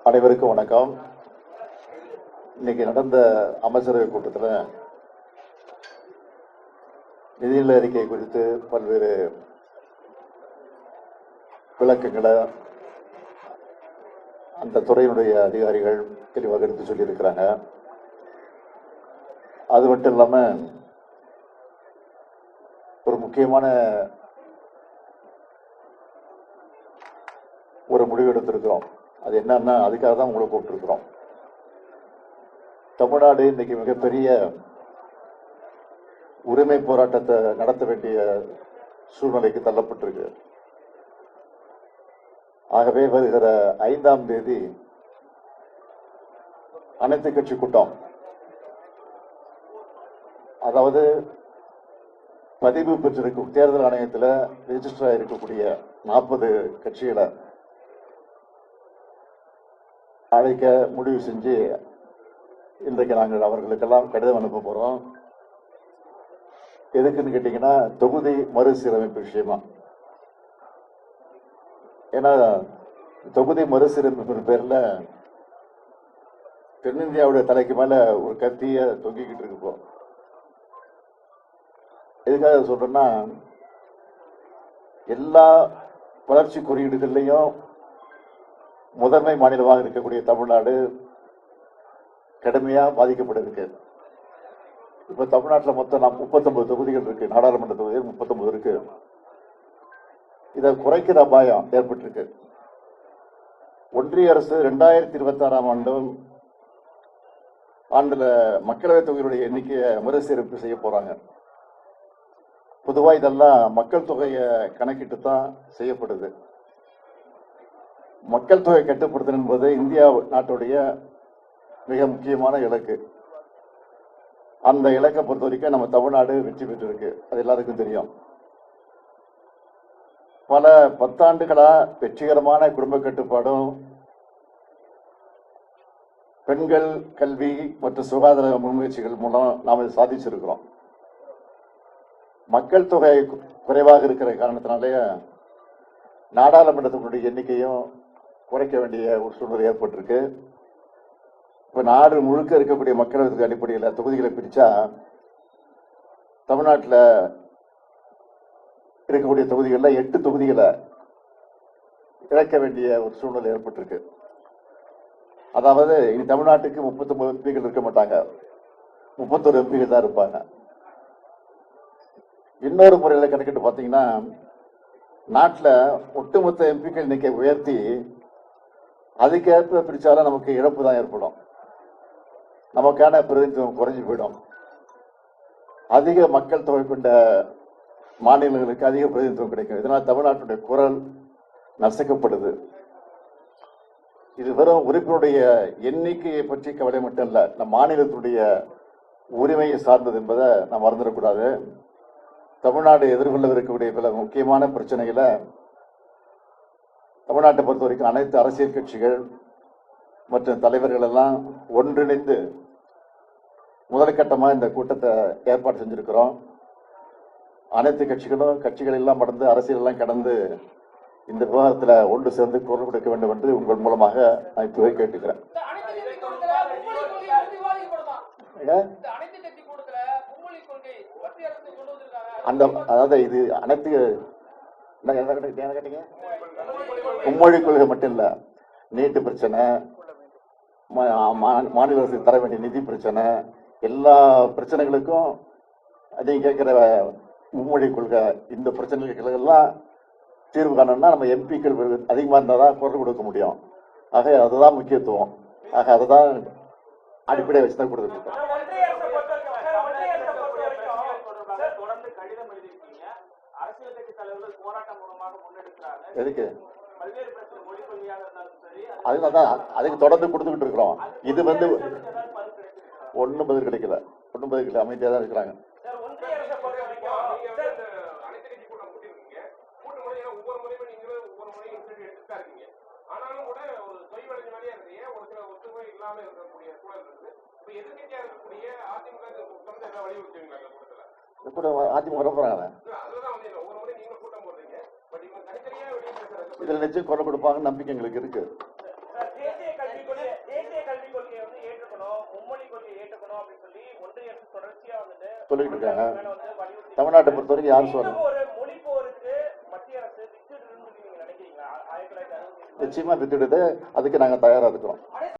அனைவருக்கும் வணக்கம். இன்னைக்கு நடந்த அமைச்சரவை கூட்டத்தில் நிதிநிலை அறிக்கை குறித்து பல்வேறு விளக்கங்களை அந்த துறையினுடைய அதிகாரிகள் தெளிவாக எடுத்து சொல்லியிருக்கிறாங்க. அது மட்டும் இல்லாமல் ஒரு முக்கியமான ஒரு முடிவு எடுத்திருக்கிறோம். அது என்னன்னா, அதுக்காக தான் உங்களை கூப்பிட்டுருக்கிறோம். தமிழ்நாடு இன்னைக்கு மிகப்பெரிய உரிமை போராட்டத்தை நடத்த வேண்டிய சூழ்நிலைக்கு தள்ளப்பட்டிருக்கு. ஆகவே வருகிற 5ஆம் தேதி அனைத்து கட்சி கூட்டம், அதாவது பதிவு பெற்றிருக்கும் தேர்தல் ஆணையத்தில் ரெஜிஸ்டர் ஆகிருக்கக்கூடிய 40 கட்சிகளை அழைக்க முடிவு செஞ்சு இன்றைக்கு நாங்கள் அவர்களுக்கெல்லாம் கடிதம் அனுப்ப போறோம். எதுக்குன்னு கேட்டீங்கன்னா, தொகுதி மறுசீரமைப்பு விஷயமா. ஏன்னா தொகுதி மறுசீரமைப்பு பேர்ல தென்னிந்தியாவுடைய தலைக்கு மேல ஒரு கத்திய தொங்கிக்கிட்டு இருக்கு. எதுக்காக சொல்றேன்னா, எல்லா வளர்ச்சி குறியீடுகள்லையும் முதன்மை மாநிலமாக இருக்கக்கூடிய தமிழ்நாடு கடுமையா பாதிக்கப்பட்டிருக்கு. இப்ப தமிழ்நாட்டில் மொத்தம் 39 தொகுதிகள் இருக்கு, நாடாளுமன்ற தொகுதிகள் 39 இருக்கு. இதை குறைக்கிற அபாயம் ஏற்பட்டிருக்கு. ஒன்றிய அரசு 2026ஆம் ஆண்டுல மக்களவை தொகையுடைய எண்ணிக்கையை மறுசீரமைப்பு செய்ய போறாங்க. பொதுவா இதெல்லாம் மக்கள் தொகையை கணக்கிட்டு தான் செய்யப்படுது. மக்கள் தொகை கட்டுப்படுத்தல் என்பது இந்தியா நாட்டுடைய மிக முக்கியமான இலக்கு. அந்த இலக்கை பொறுத்த வரைக்கும் நம்ம தமிழ்நாடு வெற்றி பெற்றிருக்கு, அது எல்லாருக்கும் தெரியும். பல பத்தாண்டுகளா வெற்றிகரமான குடும்ப கட்டுப்பாடும் பெண்கள் கல்வி மற்றும் சுகாதார முன்முயற்சிகள் மூலம் நாம் இதை சாதிச்சிருக்கிறோம். மக்கள் தொகை குறைவாக இருக்கிற காரணத்தினாலேயே நாடாளுமன்றத்தினுடைய எண்ணிக்கையும் குறைக்க வேண்டிய ஒரு சூழ்நிலை ஏற்பட்டிருக்கு. இப்ப நாடு முழுக்க இருக்கக்கூடிய மக்களவை அடிப்படையில் தொகுதிகளை பிரிச்சா தமிழ்நாட்டில் இருக்கக்கூடிய தொகுதிகள்ல 8 தொகுதிகளை இழக்க வேண்டிய ஒரு சூழ்நிலை ஏற்பட்டிருக்கு. அதாவது இனி தமிழ்நாட்டுக்கு 39 எம்பிகள் இருக்க மாட்டாங்க, 31 எம்பிகள் தான் இருப்பாங்க. இன்னொரு முறையில் கணக்கிட்டு பார்த்தீங்கன்னா, நாட்டில் ஒட்டுமொத்த எம்பிக்கள் எண்ணிக்கை உயர்த்தி அதுக்கேற்ப பிரிச்சாலும் நமக்கு இழப்பு தான் ஏற்படும், நமக்கான பிரதிநிதித்துவம் குறைஞ்சு போயிடும். அதிக மக்கள் தொகை கொண்ட மாநிலங்களுக்கு அதிக பிரதிநிதித்துவம் கிடைக்கும். இதனால் தமிழ்நாட்டுடைய குரல் நசுக்கப்படுது. இது வெறும் உறுப்பினுடைய எண்ணிக்கையை பற்றி கவலை மட்டும் இல்ல, நம் மாநிலத்துடைய உரிமையை சார்ந்தது என்பதை நாம் மறந்துடக்கூடாது. தமிழ்நாடு எதிர்கொள்ளவிருக்கக்கூடிய பல முக்கியமான பிரச்சனைகளை தமிழ்நாட்டை பொறுத்த வரைக்கும் அனைத்து அரசியல் கட்சிகள் மற்றும் தலைவர்கள் எல்லாம் ஒன்றிணைந்து முதல் கட்டமா இந்த கூட்டத்தை ஏற்பாடு செஞ்சிருக்கிறோம். அனைத்து கட்சிகள் எல்லாம் கடந்து, அரசியல் எல்லாம் கடந்து இந்த விவகாரத்தில் ஒன்று சேர்ந்து குரல் கொடுக்க வேண்டும் என்று உங்கள் மூலமாக நான் இப்பவே கேட்டுக்கிறேன். அந்த அதாவது இது அனைத்து கேட்டீங்க, மும்மொழி கொள்கை மட்டும் இல்ல, நீட்டு பிரச்சனை, மாநில அரசு தர வேண்டிய நிதி பிரச்சனை, எல்லா பிரச்சனைகளுக்கும் நீங்க கேட்கிற மும்மொழி கொள்கை, இந்த பிரச்சனைகளுக்கெல்லாம் தீர்வு காணணும்னா நம்ம எம்பிக்கள் அதிகமாக இருந்தால் தான் குரல் கொடுக்க முடியும். ஆக அதுதான் முக்கியத்துவம். ஆக அதுதான் அடிப்படையை வச்சுதான் கொடுத்துருக்கோம். எதுக்கு? அதுக்கு தொடர்ந்து கொடுத்துக்கிட்டு இருக்கிறோம். இது ஒன்னும் பதில் கிடைக்கல, அமைதியா தான் இருக்கிறாங்க. அதிமுக வர போறாங்க, இதில் நிச்சயம் குரல் கொடுப்பாங்க, நம்பிக்கை எங்களுக்கு இருக்கு. தொடர்ச்சியா வந்துட்டு சொல்லிட்டு இருக்காங்க. மேல வந்து வலியுறுத்தி தமிழ்நாட்டை பொறுத்த வரைக்கும் யாரும் சொல்லணும். ஒரு மொழி போருக்கு மத்திய அரசு விட்டுடுன்னு நீங்க நினைக்கிறீங்களா? 1960 நிச்சயமா விட்டுடுது. அதுக்கு நாங்க தயாரா இருக்கிறோம்.